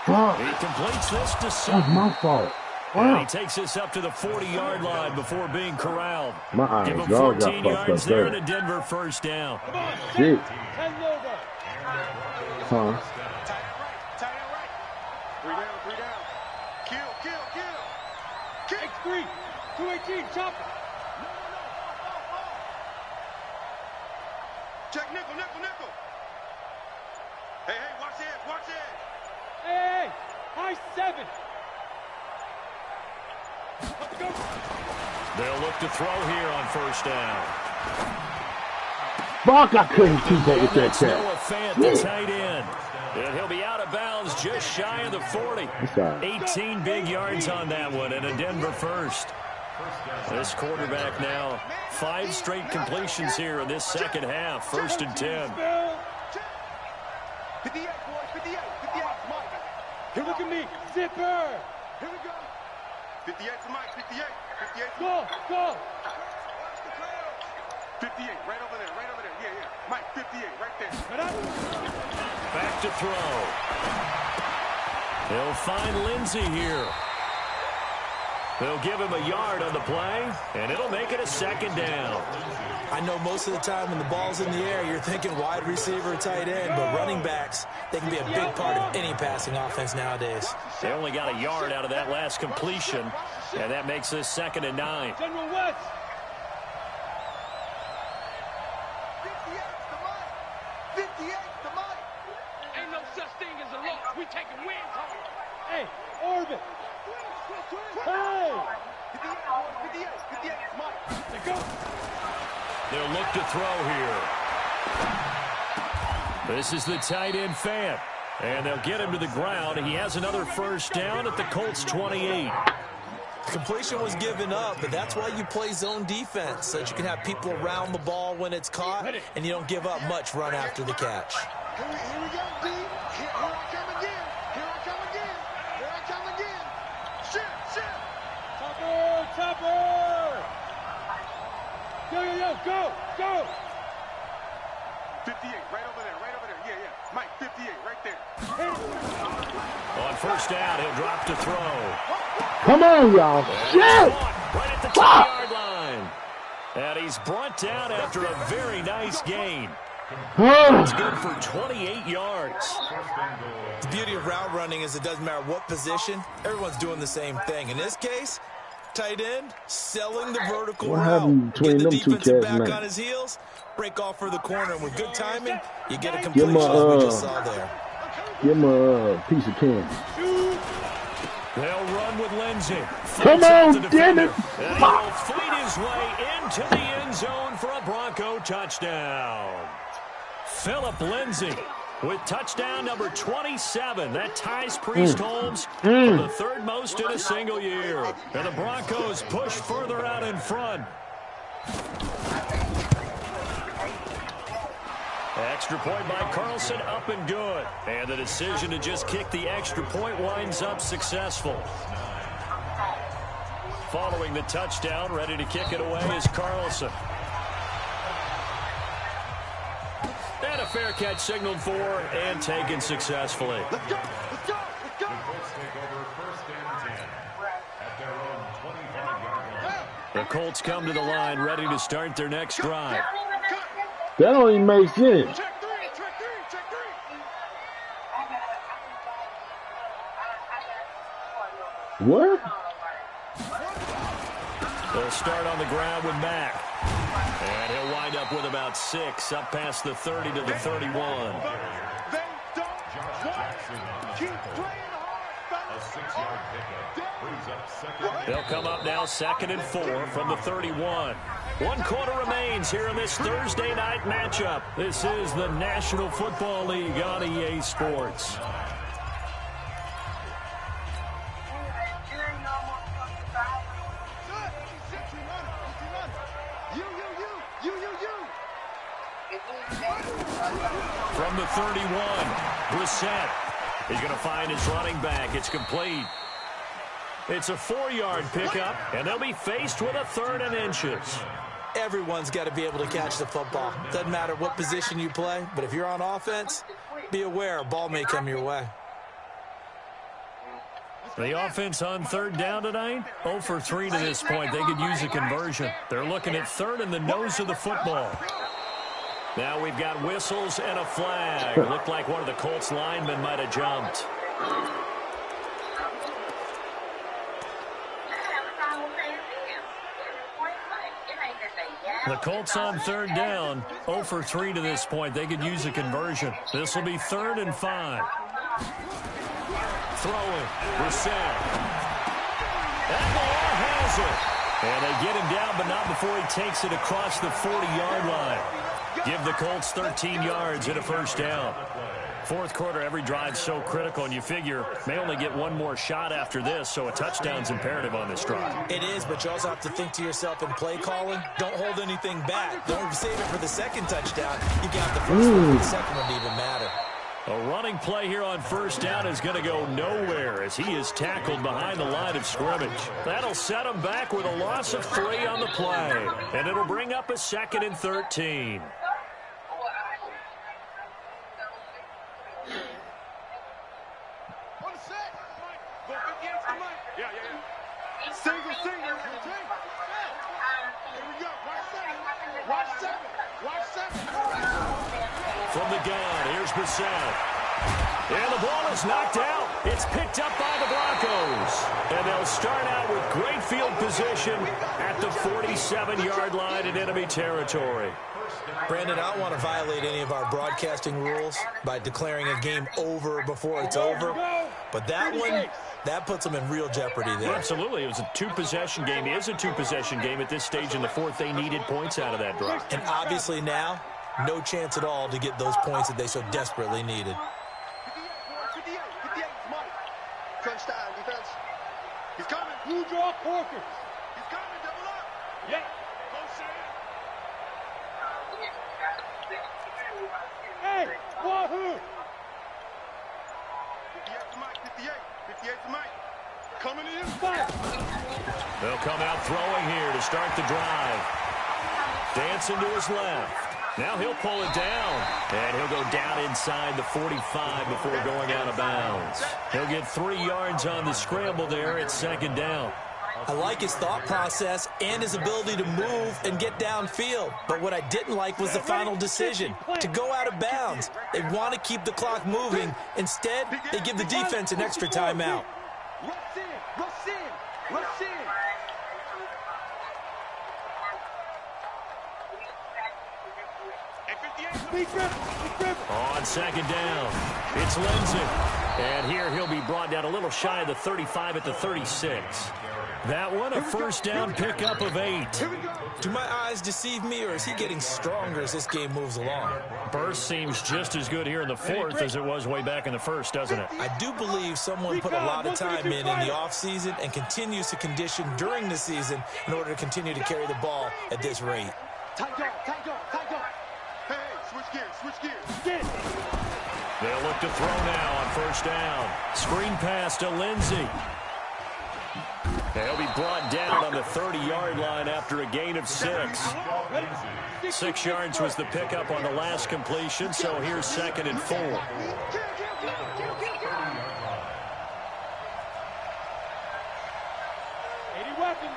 [SPEAKER 5] Fuck.
[SPEAKER 1] He completes this to
[SPEAKER 5] That's
[SPEAKER 1] Sutton.
[SPEAKER 5] my fault.
[SPEAKER 1] And he
[SPEAKER 5] Fuck.
[SPEAKER 1] takes this up to the 40-yard line before being corralled.
[SPEAKER 5] My eyes,
[SPEAKER 1] Give him
[SPEAKER 5] dog, got
[SPEAKER 1] 14
[SPEAKER 5] fucked
[SPEAKER 1] yards
[SPEAKER 5] up
[SPEAKER 1] there
[SPEAKER 5] there.
[SPEAKER 1] and a Denver first down.
[SPEAKER 5] Shit.
[SPEAKER 2] 10 logo.
[SPEAKER 5] Huh?
[SPEAKER 2] Tight end right. 3 down. Kill. X3. 218, chopper. No. Check nickel. Hey, watch it. Hey, high 7. Let's go.
[SPEAKER 1] They'll look to throw here on first down.
[SPEAKER 5] Fuck, I couldn't keep up with that
[SPEAKER 1] That's Noah
[SPEAKER 5] cat.
[SPEAKER 1] Fant, the tight end. And he'll be out of bounds just shy of the 40.
[SPEAKER 5] That's all right.
[SPEAKER 1] 18 big yards on that one and a Denver first. This quarterback now 5 straight completions here in this second half. 1st and 10.
[SPEAKER 2] 58, boys, 58, Mike. Here, look at me. Zipper. Here we go. 58 for Mike, 58. Go. 58, right over there. Yeah. Mike, 58, right there.
[SPEAKER 1] Back to throw. He'll find Lindsey here. They'll give him a yard on the play, and it'll make it a 2nd down.
[SPEAKER 3] I know most of the time when the ball's in the air, you're thinking wide receiver, tight end, but running backs, they can be a big part of any passing offense nowadays.
[SPEAKER 1] They only got a yard out of that last completion, and that makes this 2nd and 9.
[SPEAKER 2] General West. 58 to Mike. Ain't no such thing as a loss. We taking wins home. Hey, Orbit. Hey. 58 is Mike. Let's go.
[SPEAKER 1] They'll look to throw here. This is the tight end Fant. And they'll get him to the ground. He has another first down at the Colts 28.
[SPEAKER 3] Completion was given up, but that's why you play zone defense, so that you can have people around the ball when it's caught, and you don't give up much run after the catch.
[SPEAKER 2] Here we go, D. Here I come again. Shit. Chopper. Yo, go. 58, right over there. Yeah. Mike, 58, right there.
[SPEAKER 1] On first down, he'll drop to throw.
[SPEAKER 5] Come on, y'all. Shit.
[SPEAKER 1] Right at the 20-yard line. And he's brought down after a very nice gain. It's good for 28 yards.
[SPEAKER 3] The beauty of route running is it doesn't matter what position, everyone's doing the same thing. In this case, tight end, selling the vertical
[SPEAKER 5] What
[SPEAKER 3] route.
[SPEAKER 5] happened between
[SPEAKER 3] Get the
[SPEAKER 5] them two
[SPEAKER 3] defensive
[SPEAKER 5] cats,
[SPEAKER 3] back
[SPEAKER 5] man?
[SPEAKER 3] on his heels, break off for the corner, and with good timing, you get a completion as we just saw there.
[SPEAKER 5] Give him a piece of candy.
[SPEAKER 1] They'll run with Lindsey.
[SPEAKER 5] Come on, damn it.
[SPEAKER 1] And he'll fleet his way into the end zone for a Bronco touchdown. Phillip Lindsey with touchdown number 27. That ties Priest Holmes for the 3rd most in a single year. And the Broncos push further out in front. Extra point by Carlson, up and good. And the decision to just kick the extra point winds up successful. Following the touchdown, ready to kick it away is Carlson. And a fair catch signaled for and taken successfully.
[SPEAKER 2] Let's go.
[SPEAKER 4] The Colts take over 1st and 10 at their own 25-yard line.
[SPEAKER 1] The Colts come to the line, ready to start their next drive.
[SPEAKER 5] That don't even make sense.
[SPEAKER 2] Check three.
[SPEAKER 5] What?
[SPEAKER 1] They'll start on the ground with Mack. And he'll wind up with about 6, up past the 30 to the 31.
[SPEAKER 2] They don't want. Keep playing hard.
[SPEAKER 4] A 6-yard pickup brings up second.
[SPEAKER 1] They'll come up now 2nd and 4 from the 31. 1 quarter remains here in this Thursday night matchup. This is the National Football League on EA Sports. From the 31, Brissett. He's going to find his running back. It's complete. It's a 4-yard pickup, and they'll be faced with a 3rd and inches.
[SPEAKER 3] Everyone's got to be able to catch the football. Doesn't matter what position you play, but if you're on offense, be aware a ball may come your way.
[SPEAKER 1] The offense on 3rd down tonight, 0 for 3 to this point. They could use a conversion. They're looking at 3rd and the nose of the football. Now we've got whistles and a flag. It looked like one of the Colts linemen might have jumped. The Colts on 3rd down, 0 for 3 to this point. They could use a conversion. This will be 3rd and 5. Throwing, Brissett. That ball has it. And they get him down, but not before he takes it across the 40-yard line. Give the Colts 13 yards and a 1st down. 4th quarter, every drive so critical, and you figure may only get one more shot after this, so a touchdown's imperative on this drive.
[SPEAKER 3] It is, but you also have to think to yourself in play calling, don't hold anything back. Don't save it for the 2nd touchdown. You got the 1st one, the 2nd one to even matter.
[SPEAKER 1] A running play here on 1st down is going to go nowhere as he is tackled behind the line of scrimmage. That'll set him back with a loss of 3 on the play, and it'll bring up a 2nd and 13.
[SPEAKER 2] Single. Here we go. Watch 7.
[SPEAKER 1] From the gun, here's Brissett. And the ball is knocked out. It's picked up by the Broncos. And they'll start out with great field position at the 47-yard line in enemy territory.
[SPEAKER 3] Brandon, I don't want to violate any of our broadcasting rules by declaring a game over before it's over. But that one, that puts them in real jeopardy there.
[SPEAKER 1] Absolutely. It was a 2-possession game. It is a 2-possession game at this stage in the 4th. They needed points out of that drive.
[SPEAKER 3] And obviously now, no chance at all to get those points that they so desperately needed.
[SPEAKER 2] 58, Mike. Touchdown defense. He's coming. Blue draw Corkers. He's coming. Double up. Yeah. Hey, wahoo! 58 to Mike, 58 to Mike. Coming in, fire!
[SPEAKER 1] They'll come out throwing here to start the drive. Dancing to his left. Now he'll pull it down, and he'll go down inside the 45 before going out of bounds. He'll get 3 yards on the scramble there at 2nd down.
[SPEAKER 3] I like his thought process and his ability to move and get downfield. But what I didn't like was the final decision, to go out of bounds. They want to keep the clock moving. Instead, they give the defense an extra timeout.
[SPEAKER 2] Rush in.
[SPEAKER 1] On 2nd down, it's Lindsey. And here he'll be brought down a little shy of the 35 at the 36. That one, a 1st down pickup of 8.
[SPEAKER 3] Do my eyes deceive me, or is he getting stronger as this game moves along?
[SPEAKER 1] Burst seems just as good here in the 4th as it was way back in the 1st, doesn't it?
[SPEAKER 3] I do believe someone put a lot of time in the offseason and continues to condition during the season in order to continue to carry the ball at this rate.
[SPEAKER 2] Tight guard. Hey, switch gears.
[SPEAKER 1] They'll look to throw now on 1st down. Screen pass to Lindsey. He'll be brought down on the 30-yard line after a gain of 6. 6 yards was the pickup on the last completion, so here's 2nd and 4.
[SPEAKER 2] 80 weapons.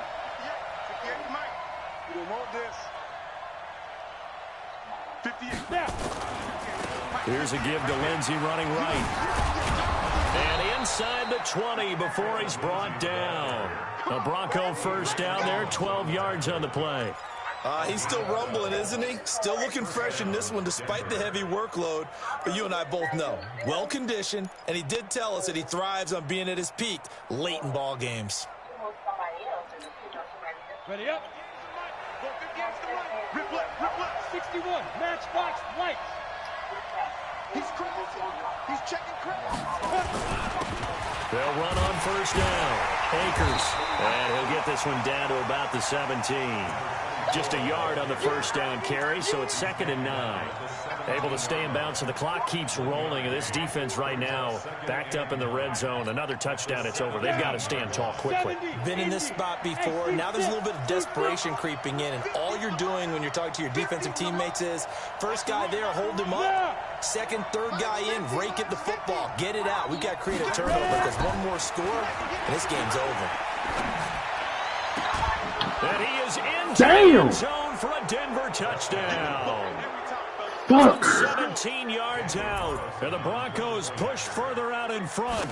[SPEAKER 2] 58 to Mike. You don't want this. 58 now.
[SPEAKER 1] Here's a give to Lindsey running right. And inside the 20 before he's brought down. A Bronco first down there, 12 yards on the play.
[SPEAKER 3] He's still rumbling, isn't he? Still looking fresh in this one despite the heavy workload. But you and I both know, well-conditioned, and he did tell us that he thrives on being at his peak late in ball games.
[SPEAKER 2] Ready up. Rip left. 61. Matchbox lights. He's crazy. He's checking crazy.
[SPEAKER 1] They'll run on first down. Akers. And he'll get this one down to about the 17. Just a yard on the first down carry, so it's 2nd and 9. Able to stay in bounds, so the clock keeps rolling. And this defense right now backed up in the red zone. Another touchdown, it's over. They've got to stand tall quickly.
[SPEAKER 3] Been in this spot before. Now there's a little bit of desperation creeping in. And all you're doing when you're talking to your defensive teammates is, first guy there, hold him up. Second, third guy in, rake at the football. Get it out. We've got to create a turnover because one more score, and this game's over.
[SPEAKER 1] And he is in the end zone for a Denver touchdown.
[SPEAKER 5] Fuck.
[SPEAKER 1] 17 yards out. And the Broncos push further out in front.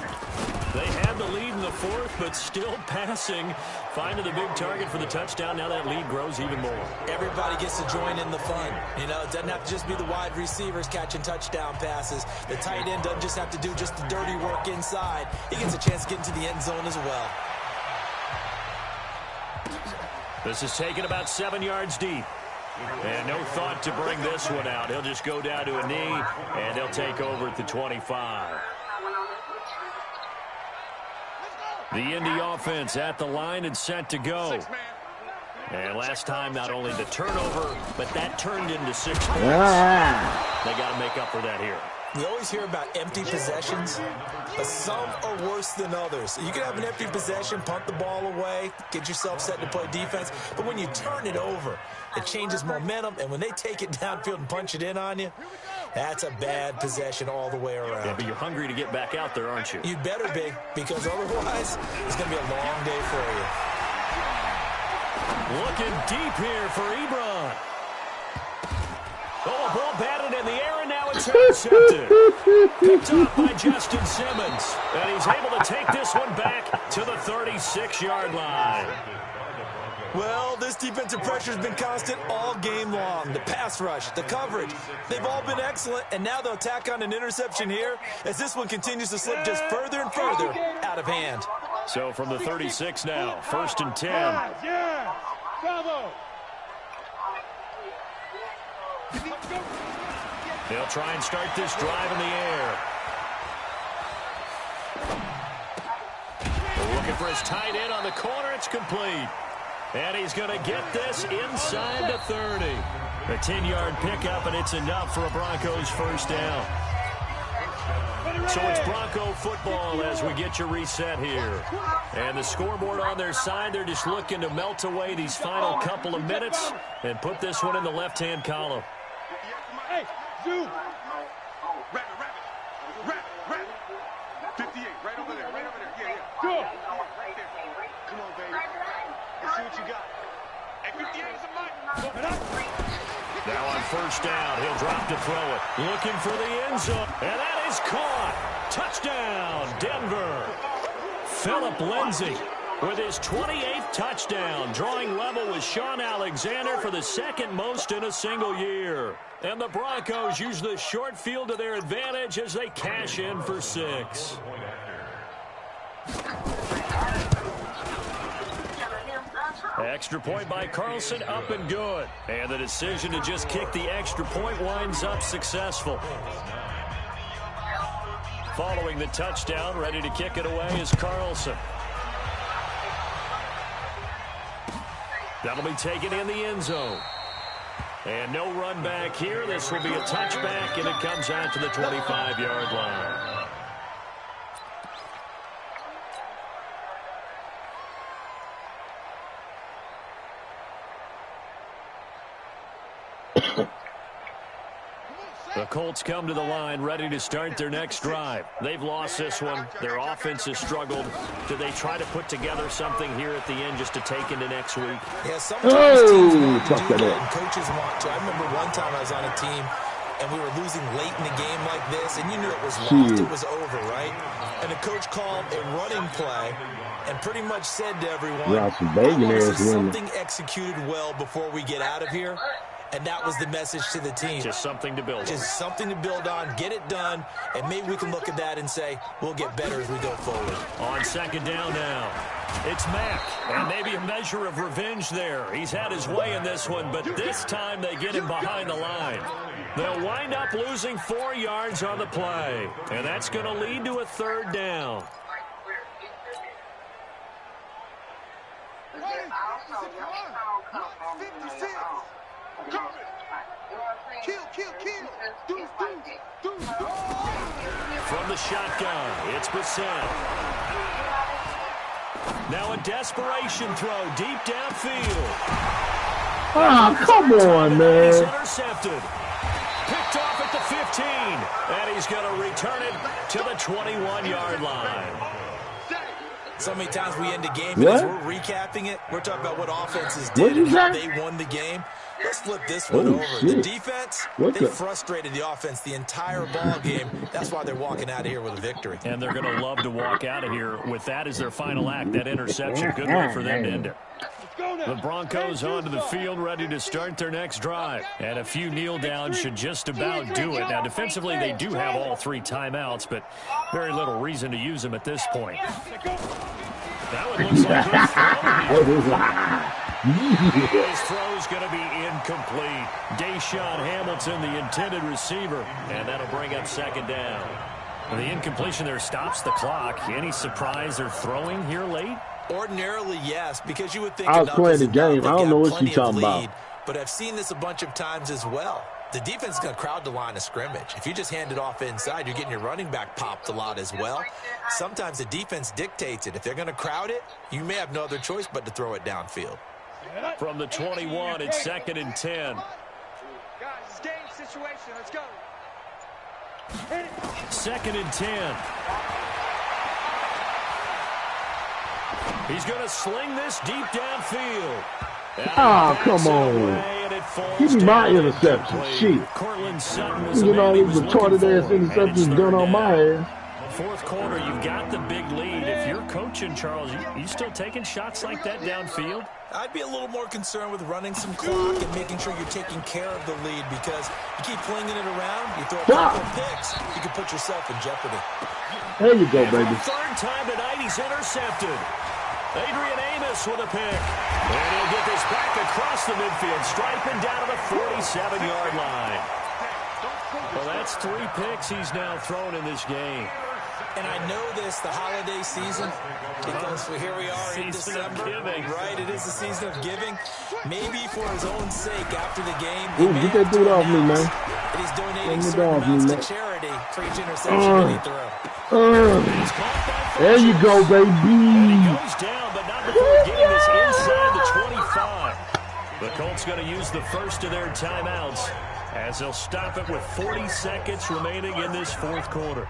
[SPEAKER 1] They had the lead in the 4th, but still passing. Finding the big target for the touchdown. Now that lead grows even more.
[SPEAKER 3] Everybody gets to join in the fun. You know, it doesn't have to just be the wide receivers catching touchdown passes. The tight end doesn't just have to do just the dirty work inside. He gets a chance to get into the end zone as well.
[SPEAKER 1] This is taken about 7 yards deep. And no thought to bring this one out. He'll just go down to a knee, and they'll take over at the 25. The Indy offense at the line and set to go. And last time, not only the turnover, but that turned into 6 points. They got to make up for that here.
[SPEAKER 3] We always hear about empty possessions, but some are worse than others. You can have an empty possession, punt the ball away, get yourself set to play defense, but when you turn it over, it changes momentum, and when they take it downfield and punch it in on you, that's a bad possession all the way around.
[SPEAKER 1] Yeah, but you're hungry to get back out there, aren't you?
[SPEAKER 3] You better be, because otherwise, it's going to be a long day for you.
[SPEAKER 1] Looking deep here for Ebron. Oh, a ball batted in the air, and now it's intercepted. Picked up by Justin Simmons. And he's able to take this one back to the 36-yard line.
[SPEAKER 3] Well, this defensive pressure has been constant all game long. The pass rush, the coverage, they've all been excellent, and now they'll tack on an interception here as this one continues to slip just further and further out of hand.
[SPEAKER 1] So from the 36 now, 1st and 10.
[SPEAKER 2] Yeah. Bravo.
[SPEAKER 1] They'll try and start this drive in the air. Looking for his tight end on the corner. It's complete. And he's going to get this inside the 30. A 10-yard pickup, and it's enough for a Broncos first down. So it's Bronco football as we get you reset here. And the scoreboard on their side, they're just looking to melt away these final couple of minutes and put this one in the left-hand column.
[SPEAKER 2] Hey, zoom.
[SPEAKER 7] Rabbit. 58, right over there. Yeah.
[SPEAKER 2] Go.
[SPEAKER 7] Right there. Come on, baby. Let's see what you got. Hey, 58 is a mic.
[SPEAKER 1] Now on first down, he'll drop to throw it. Looking for the end zone. And that is caught. Touchdown, Denver. Phillip Lindsay with his 28th touchdown, drawing level with Sean Alexander for the second most in a single year. And the Broncos use the short field to their advantage as they cash in for 6. Extra point by Carlson, up and good. And the decision to just kick the extra point winds up successful. Following the touchdown, ready to kick it away is Carlson. That'll be taken in the end zone. And no run back here. This will be a touchback, and it comes out to the 25-yard line. The Colts come to the line ready to start their next drive. They've lost this one. Their offense has struggled. Do they try to put together something here at the end just to take into next week?
[SPEAKER 3] Yeah, sometimes teams want to do that and coaches want to. I remember one time I was on a team, and we were losing late in the game like this, and you knew it was lost, it was over, right? And the coach called a running play and pretty much said to everyone, I want to see something executed well before we get out of here. And that was the message to the team.
[SPEAKER 1] Just something to build on.
[SPEAKER 3] Just something to build on, get it done, and maybe we can look at that and say, we'll get better as we go forward.
[SPEAKER 1] On second down now, it's Mack, and maybe a measure of revenge there. He's had his way in this one, but this time they get him behind the line. They'll wind up losing 4 yards on the play, and that's going to lead to a third down. From the shotgun, it's Brissett. Now a desperation throw deep downfield.
[SPEAKER 5] Ah, come on, man.
[SPEAKER 1] He's intercepted. Picked off at the 15. And he's going to return it to the 21-yard line.
[SPEAKER 3] So many times we end the game because we're recapping it. We're talking about what offenses did and how they won the game. Let's flip this one over. The defense, they frustrated the offense the entire ball game. That's why they're walking out of here with a victory.
[SPEAKER 1] And they're going to love to walk out of here with that as their final act, that interception. Good way for them to end it. The Broncos onto the field, ready to start their next drive. And a few kneel downs should just about do it. Now, defensively, they do have all 3 timeouts, but very little reason to use them at this point. That one looks like his throw. His throw's going to be incomplete. Deshaun Hamilton, the intended receiver, and that'll bring up second down. The incompletion there stops the clock. Any surprise they're throwing here late?
[SPEAKER 3] Ordinarily, yes, because you would think
[SPEAKER 5] I was playing the game. I don't know what you're talking about.
[SPEAKER 3] But I've seen this a bunch of times as well. The defense is going to crowd the line of scrimmage. If you just hand it off inside, you're getting your running back popped a lot as well. Sometimes the defense dictates it. If they're going to crowd it, you may have no other choice but to throw it downfield.
[SPEAKER 1] From the 21, it's 2nd and 10.
[SPEAKER 2] Guys, it's game situation. Let's go.
[SPEAKER 1] 2nd and 10. He's going to sling this deep downfield.
[SPEAKER 5] Oh, come on. Give me my interception. Shit. You know, these retarded-ass interceptions done on my ass.
[SPEAKER 1] Fourth quarter, you've got the big lead. If you're coaching, Charles, you still taking shots like that downfield?
[SPEAKER 3] I'd be a little more concerned with running some clock and making sure you're taking care of the lead, because you keep flinging it around, you throw a couple of picks, you can put yourself in jeopardy.
[SPEAKER 5] There you go, baby.
[SPEAKER 1] Third time tonight, he's intercepted. Adrian Amos with a pick. And he'll get this back across the midfield, striping down to the 47-yard line. Well, that's 3 picks he's now thrown in this game.
[SPEAKER 3] And I know this, the holiday season, because here we are in December. Right, it is the season of giving. Maybe for his own sake, after the game,
[SPEAKER 5] get that dude off me, man.
[SPEAKER 3] That he's donating certain amounts to charity for each interception that he throws.
[SPEAKER 5] There you go, baby.
[SPEAKER 1] And he goes down, but not before getting this inside the 25. The Colts going to use the first of their timeouts as they'll stop it with 40 seconds remaining in this fourth quarter.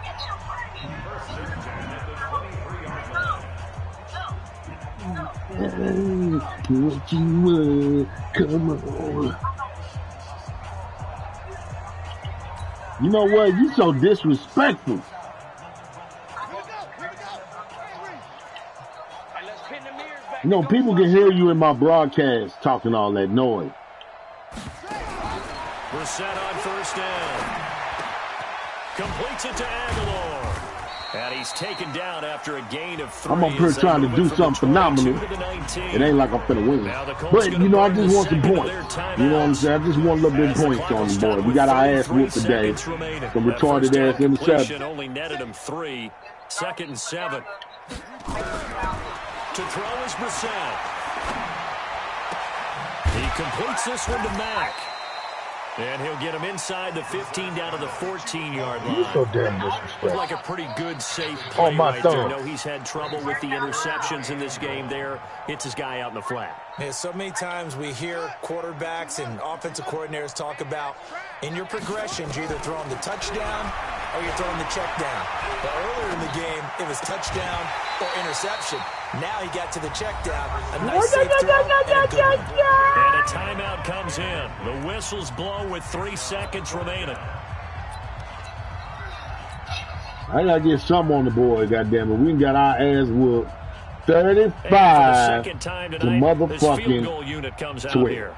[SPEAKER 5] What you want? Come on. You know what? You so disrespectful. You know, people can hear you in my broadcast talking all that noise.
[SPEAKER 1] Brissett on first down. Completes it to Aguilar. And he's taken down after a gain of 3.
[SPEAKER 5] I'm up here trying to do something phenomenal. It ain't like I'm finna win. But, you know, I just want some points. You know what I'm saying? I just want a little bit of points on the board. We got our ass whooped today. Some retarded ass interception.
[SPEAKER 1] Only netted him 3. 2nd and 7. To throw is Brissett. He completes this one to Mack. And he'll get him inside the 15 down to the 14-yard line.
[SPEAKER 5] You're so damn disrespectful.
[SPEAKER 1] Looked like a pretty good, safe play right there. No, he's had trouble with the interceptions in this game there. Hits his guy out in the flat.
[SPEAKER 3] Yeah, so many times we hear quarterbacks and offensive coordinators talk about in your progressions, you're either throwing the touchdown or you're throwing the check down. But earlier in the game, it was touchdown or interception. Now he got to the check down. A nice safe throw and a good one.
[SPEAKER 1] And a timeout comes in. The whistles blow with 3 seconds remaining.
[SPEAKER 5] I gotta get some on the board, goddammit. We got our ass whooped 35
[SPEAKER 1] time
[SPEAKER 5] to
[SPEAKER 1] tonight,
[SPEAKER 5] motherfucking
[SPEAKER 1] field goal unit comes out
[SPEAKER 5] 12.
[SPEAKER 1] Here.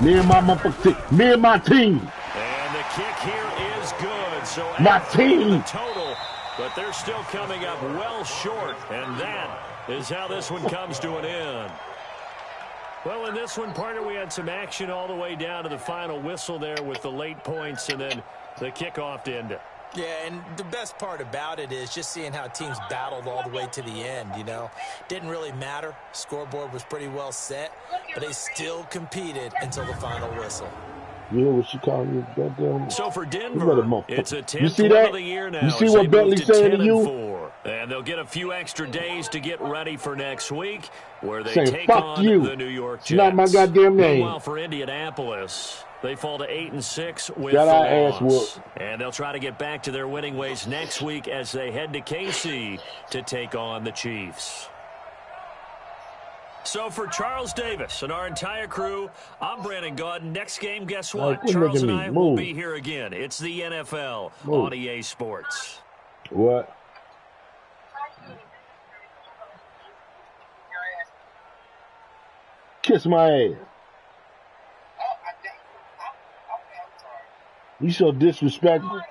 [SPEAKER 5] Me and my motherfucking me and my team.
[SPEAKER 1] And the kick here is good. So
[SPEAKER 5] my team.
[SPEAKER 1] The total, but they're still coming up well short, and that is how this one comes to an end. Well, in this one, partner, we had some action all the way down to the final whistle there with the late points and then the kickoff to end it.
[SPEAKER 3] Yeah, and the best part about it is just seeing how teams battled all the way to the end, you know. Didn't really matter. Scoreboard was pretty well set, but they still competed until the final whistle.
[SPEAKER 5] You hear what she called you? Goddamn.
[SPEAKER 1] So for Denver, it's a 10th
[SPEAKER 5] win
[SPEAKER 1] of the year now.
[SPEAKER 5] You see what Bentley's saying to you?
[SPEAKER 1] And they'll get a few extra days to get ready for next week, where they take
[SPEAKER 5] fuck
[SPEAKER 1] on
[SPEAKER 5] you.
[SPEAKER 1] the New York Jets.
[SPEAKER 5] It's not my goddamn name.
[SPEAKER 1] Meanwhile, for Indianapolis, they fall to 8-6 with
[SPEAKER 5] got
[SPEAKER 1] the
[SPEAKER 5] our ass
[SPEAKER 1] loss.
[SPEAKER 5] whooped.
[SPEAKER 1] And they'll try to get back to their winning ways next week as they head to KC to take on the Chiefs. So for Charles Davis and our entire crew, I'm Brandon Gaudin. Next game, guess what?
[SPEAKER 5] Right,
[SPEAKER 1] Charles and I will be here again. It's the NFL on EA Sports.
[SPEAKER 5] What? Kiss my ass. You so disrespectful.